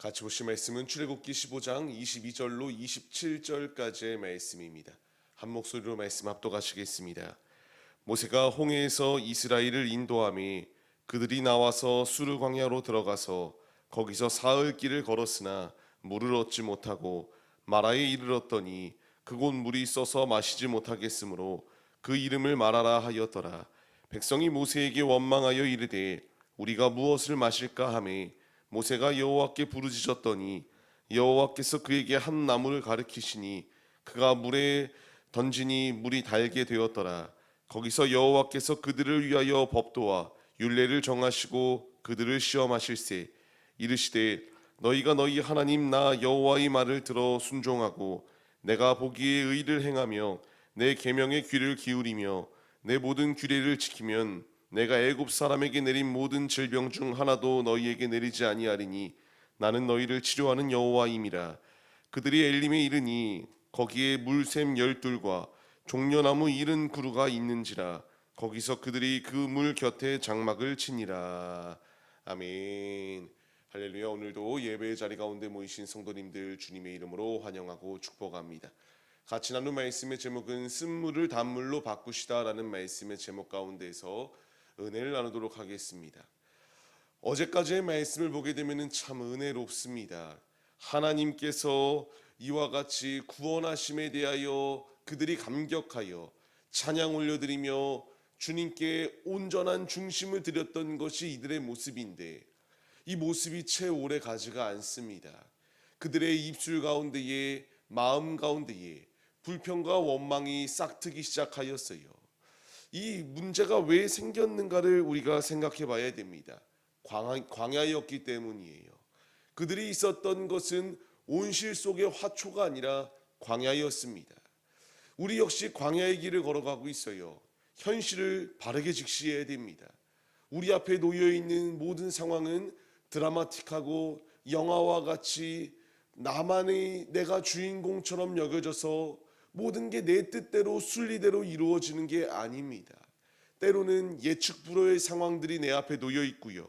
같이 보실 말씀은 출애굽기 15장 22절로 27절까지의 말씀입니다. 한 목소리로 말씀 합독하시겠습니다. 모세가 홍해에서 이스라엘을 인도하며 그들이 나와서 수르 광야로 들어가서 거기서 사흘 길을 걸었으나 물을 얻지 못하고 마라에 이르렀더니 그곳 물이 써서 마시지 못하겠으므로 그 이름을 마라라 하였더라. 백성이 모세에게 원망하여 이르되 우리가 무엇을 마실까 하매 모세가 여호와께 부르짖었더니 여호와께서 그에게 한 나무를 가르치시니 그가 물에 던지니 물이 달게 되었더라. 거기서 여호와께서 그들을 위하여 법도와 율례를 정하시고 그들을 시험하실세. 이르시되 너희가 너희 하나님 나 여호와의 말을 들어 순종하고 내가 보기에 의를 행하며 내 계명에 귀를 기울이며 내 모든 규례를 지키면 내가 애굽 사람에게 내린 모든 질병 중 하나도 너희에게 내리지 아니하리니 나는 너희를 치료하는 여호와임이라. 그들이 엘림에 이르니 거기에 물샘 12과 종려나무 70그루가 있는지라. 거기서 그들이 그 물 곁에 장막을 치니라. 아멘. 할렐루야. 오늘도 예배의 자리 가운데 모이신 성도님들 주님의 이름으로 환영하고 축복합니다. 같이 나눈 말씀의 제목은 쓴물을 단물로 바꾸시다라는 말씀의 제목 가운데서 은혜를 나누도록 하겠습니다. 어제까지의 말씀을 보게 되면 참 은혜롭습니다. 하나님께서 이와 같이 구원하심에 대하여 그들이 감격하여 찬양 올려드리며 주님께 온전한 중심을 드렸던 것이 이들의 모습인데 이 모습이 채 오래 가지가 않습니다. 그들의 입술 가운데에 마음 가운데에 불평과 원망이 싹트기 시작하였어요. 이 문제가 왜 생겼는가를 우리가 생각해 봐야 됩니다. 광야였기 때문이에요. 그들이 있었던 것은 온실 속의 화초가 아니라 광야였습니다. 우리 역시 광야의 길을 걸어가고 있어요. 현실을 바르게 직시해야 됩니다. 우리 앞에 놓여 있는 모든 상황은 드라마틱하고 영화와 같이 나만의 내가 주인공처럼 여겨져서 모든 게 내 뜻대로 순리대로 이루어지는 게 아닙니다. 때로는 예측 불허의 상황들이 내 앞에 놓여 있고요.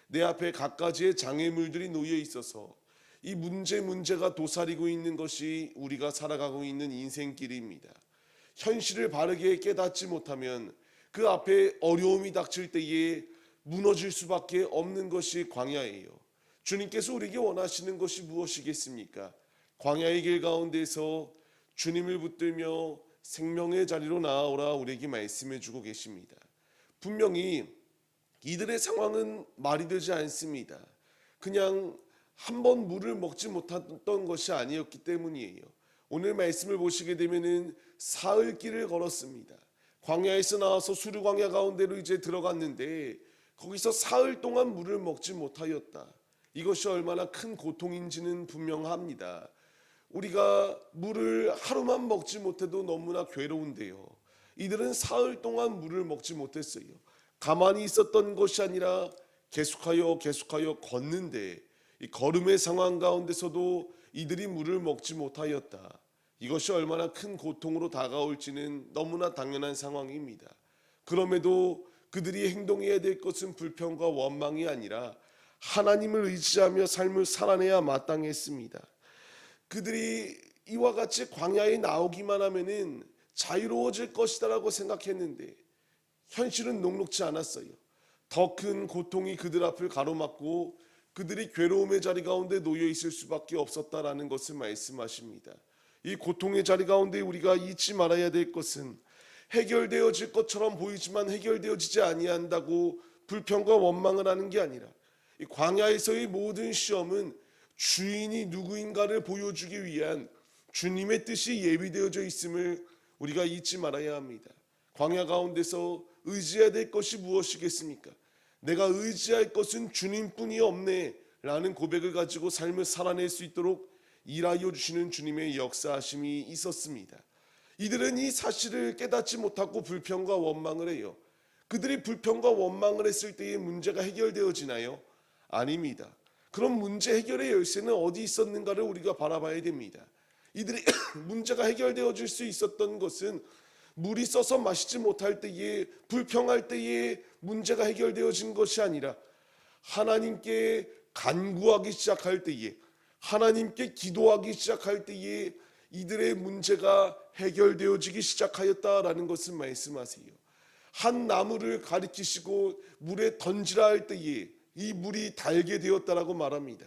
내 앞에 갖가지의 장애물들이 놓여 있어서 이 문제가 도사리고 있는 것이 우리가 살아가고 있는 인생길입니다. 현실을 바르게 깨닫지 못하면 그 앞에 어려움이 닥칠 때에 무너질 수밖에 없는 것이 광야예요. 주님께서 우리에게 원하시는 것이 무엇이겠습니까? 광야의 길 가운데서 주님을 붙들며 생명의 자리로 나아오라 우리에게 말씀해 주고 계십니다. 분명히 이들의 상황은 말이 되지 않습니다. 그냥 한 번 물을 먹지 못했던 것이 아니었기 때문이에요. 오늘 말씀을 보시게 되면은 사흘 길을 걸었습니다. 광야에서 나와서 수르 광야 가운데로 이제 들어갔는데 거기서 사흘 동안 물을 먹지 못하였다. 이것이 얼마나 큰 고통인지는 분명합니다. 우리가 물을 하루만 먹지 못해도 너무나 괴로운데요. 이들은 사흘 동안 물을 먹지 못했어요. 가만히 있었던 것이 아니라 계속하여 걷는데 이 걸음의 상황 가운데서도 이들이 물을 먹지 못하였다. 이것이 얼마나 큰 고통으로 다가올지는 너무나 당연한 상황입니다. 그럼에도 그들이 행동해야 될 것은 불평과 원망이 아니라 하나님을 의지하며 삶을 살아내야 마땅했습니다. 그들이 이와 같이 광야에 나오기만 하면은 자유로워질 것이다라고 생각했는데 현실은 녹록지 않았어요. 더 큰 고통이 그들 앞을 가로막고 그들이 괴로움의 자리 가운데 놓여 있을 수밖에 없었다라는 것을 말씀하십니다. 이 고통의 자리 가운데 우리가 잊지 말아야 될 것은 해결되어질 것처럼 보이지만 해결되어지지 아니한다고 불평과 원망을 하는 게 아니라 이 광야에서의 모든 시험은 주인이 누구인가를 보여주기 위한 주님의 뜻이 예비되어져 있음을 우리가 잊지 말아야 합니다. 광야 가운데서 의지해야 될 것이 무엇이겠습니까? 내가 의지할 것은 주님뿐이 없네 라는 고백을 가지고 삶을 살아낼 수 있도록 일하여 주시는 주님의 역사하심이 있었습니다. 이들은 이 사실을 깨닫지 못하고 불평과 원망을 해요. 그들이 불평과 원망을 했을 때의 문제가 해결되어지나요? 아닙니다. 그럼 문제 해결의 열쇠는 어디 있었는가를 우리가 바라봐야 됩니다. 이들이 문제가 해결되어질 수 있었던 것은 물이 써서 마시지 못할 때에 불평할 때에 문제가 해결되어진 것이 아니라 하나님께 간구하기 시작할 때에, 하나님께 기도하기 시작할 때에 이들의 문제가 해결되어지기 시작하였다라는 것을 말씀하세요. 한 나무를 가리키시고 물에 던지라 할 때에 이 물이 달게 되었다라고 말합니다.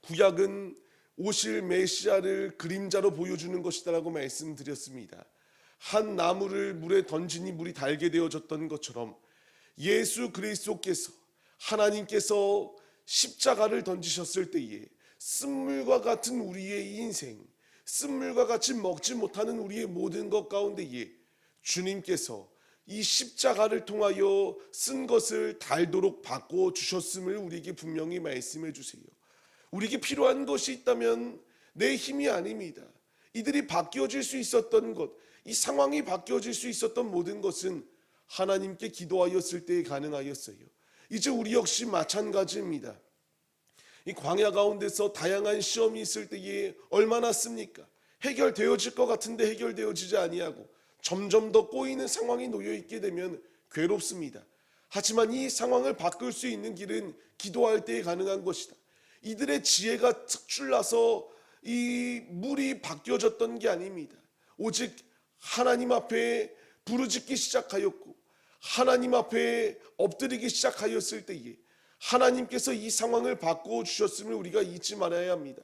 구약은 오실 메시아를 그림자로 보여주는 것이다라고 말씀드렸습니다. 한 나무를 물에 던지니 물이 달게 되어졌던 것처럼 예수 그리스도께서, 하나님께서 십자가를 던지셨을 때에 쓴물과 같은 우리의 인생, 쓴물과 같이 먹지 못하는 우리의 모든 것 가운데에 주님께서 이 십자가를 통하여 쓴 것을 달도록 바꿔 주셨음을 우리에게 분명히 말씀해 주세요. 우리에게 필요한 것이 있다면 내 힘이 아닙니다. 이들이 바뀌어질 수 있었던 것, 이 상황이 바뀌어질 수 있었던 모든 것은 하나님께 기도하였을 때에 가능하였어요. 이제 우리 역시 마찬가지입니다. 이 광야 가운데서 다양한 시험이 있을 때에 얼마나 씁니까? 해결되어질 것 같은데 해결되어지지 아니하고 점점 더 꼬이는 상황이 놓여 있게 되면 괴롭습니다. 하지만 이 상황을 바꿀 수 있는 길은 기도할 때에 가능한 것이다. 이들의 지혜가 특출나서 이 물이 바뀌어졌던 게 아닙니다. 오직 하나님 앞에 부르짖기 시작하였고 하나님 앞에 엎드리기 시작하였을 때에 하나님께서 이 상황을 바꾸어 주셨음을 우리가 잊지 말아야 합니다.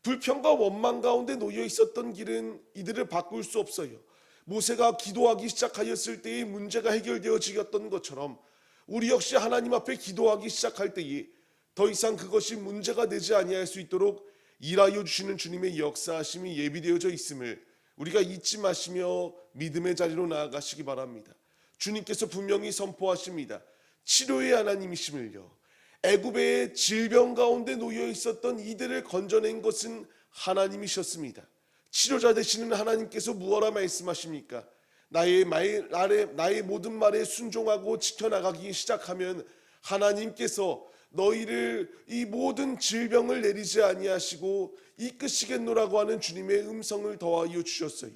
불평과 원망 가운데 놓여 있었던 길은 이들을 바꿀 수 없어요. 모세가 기도하기 시작하였을 때에 문제가 해결되어지었던 것처럼 우리 역시 하나님 앞에 기도하기 시작할 때에 더 이상 그것이 문제가 되지 아니할 수 있도록 일하여 주시는 주님의 역사하심이 예비되어져 있음을 우리가 잊지 마시며 믿음의 자리로 나아가시기 바랍니다. 주님께서 분명히 선포하십니다. 치료의 하나님이심을요. 애굽의 질병 가운데 놓여 있었던 이들을 건져낸 것은 하나님이셨습니다. 치료자 되시는 하나님께서 무엇라 말씀하십니까? 나의 모든 말에 순종하고 지켜나가기 시작하면 하나님께서 너희를 이 모든 질병을 내리지 아니하시고 이끄시겠노라고 하는 주님의 음성을 더하여 주셨어요.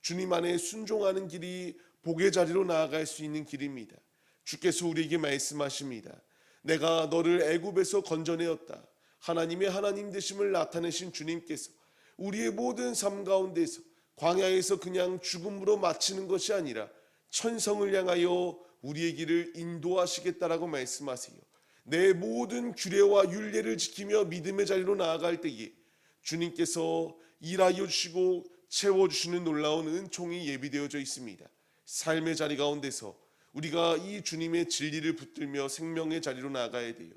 주님 안에 순종하는 길이 복의 자리로 나아갈 수 있는 길입니다. 주께서 우리에게 말씀하십니다. 내가 너를 애굽에서 건져내었다. 하나님의 하나님 되심을 나타내신 주님께서 우리의 모든 삶 가운데서 광야에서 그냥 죽음으로 마치는 것이 아니라 천성을 향하여 우리의 길을 인도하시겠다라고 말씀하세요. 내 모든 규례와 율례를 지키며 믿음의 자리로 나아갈 때에 주님께서 일하여 주시고 채워주시는 놀라운 은총이 예비되어져 있습니다. 삶의 자리 가운데서 우리가 이 주님의 진리를 붙들며 생명의 자리로 나아가야 돼요.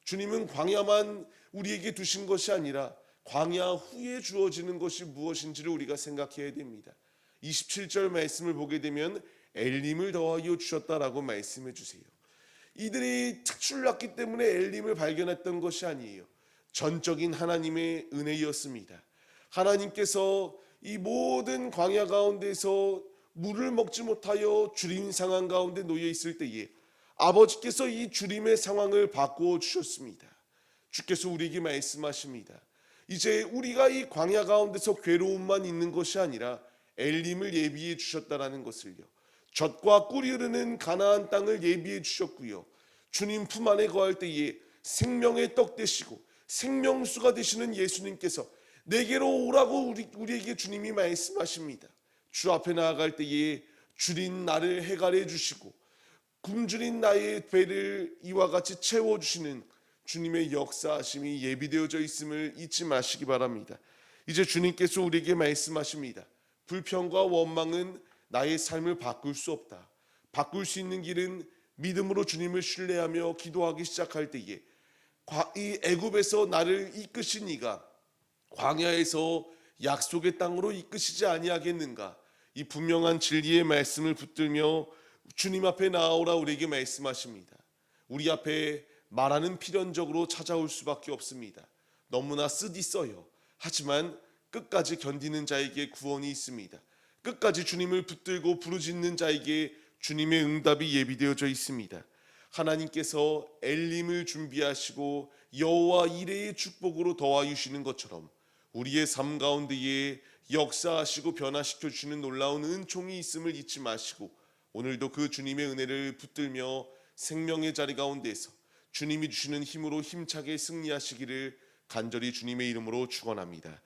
주님은 광야만 우리에게 두신 것이 아니라 광야 후에 주어지는 것이 무엇인지를 우리가 생각해야 됩니다. 27절 말씀을 보게 되면 엘림을 더하여 주셨다라고 말씀해 주세요. 이들이 특출났기 때문에 엘림을 발견했던 것이 아니에요. 전적인 하나님의 은혜였습니다. 하나님께서 이 모든 광야 가운데서 물을 먹지 못하여 주림 상황 가운데 놓여 있을 때에 아버지께서 이 주림의 상황을 바꾸어 주셨습니다. 주께서 우리에게 말씀하십니다. 이제 우리가 이 광야 가운데서 괴로움만 있는 것이 아니라 엘림을 예비해 주셨다라는 것을요. 젖과 꿀이 흐르는 가나안 땅을 예비해 주셨고요. 주님 품 안에 거할 때에 생명의 떡 되시고 생명수가 되시는 예수님께서 내게로 오라고 우리에게 주님이 말씀하십니다. 주 앞에 나아갈 때에 주린 나를 해갈해 주시고 굶주린 나의 배를 이와 같이 채워주시는 주님의 역사하심이 예비되어져 있음을 잊지 마시기 바랍니다. 이제 주님께서 우리에게 말씀하십니다. 불평과 원망은 나의 삶을 바꿀 수 없다. 바꿀 수 있는 길은 믿음으로 주님을 신뢰하며 기도하기 시작할 때에 이 애굽에서 나를 이끄신 이가 광야에서 약속의 땅으로 이끄시지 아니하겠는가? 이 분명한 진리의 말씀을 붙들며 주님 앞에 나아오라 우리에게 말씀하십니다. 우리 앞에 말하는 필연적으로 찾아올 수밖에 없습니다. 너무나 쓰디써요. 하지만 끝까지 견디는 자에게 구원이 있습니다. 끝까지 주님을 붙들고 부르짖는 자에게 주님의 응답이 예비되어져 있습니다. 하나님께서 엘림을 준비하시고 여호와 이레의 축복으로 더하여 주시는 것처럼 우리의 삶 가운데에 역사하시고 변화시켜 주시는 놀라운 은총이 있음을 잊지 마시고 오늘도 그 주님의 은혜를 붙들며 생명의 자리 가운데에서 주님이 주시는 힘으로 힘차게 승리하시기를 간절히 주님의 이름으로 축원합니다.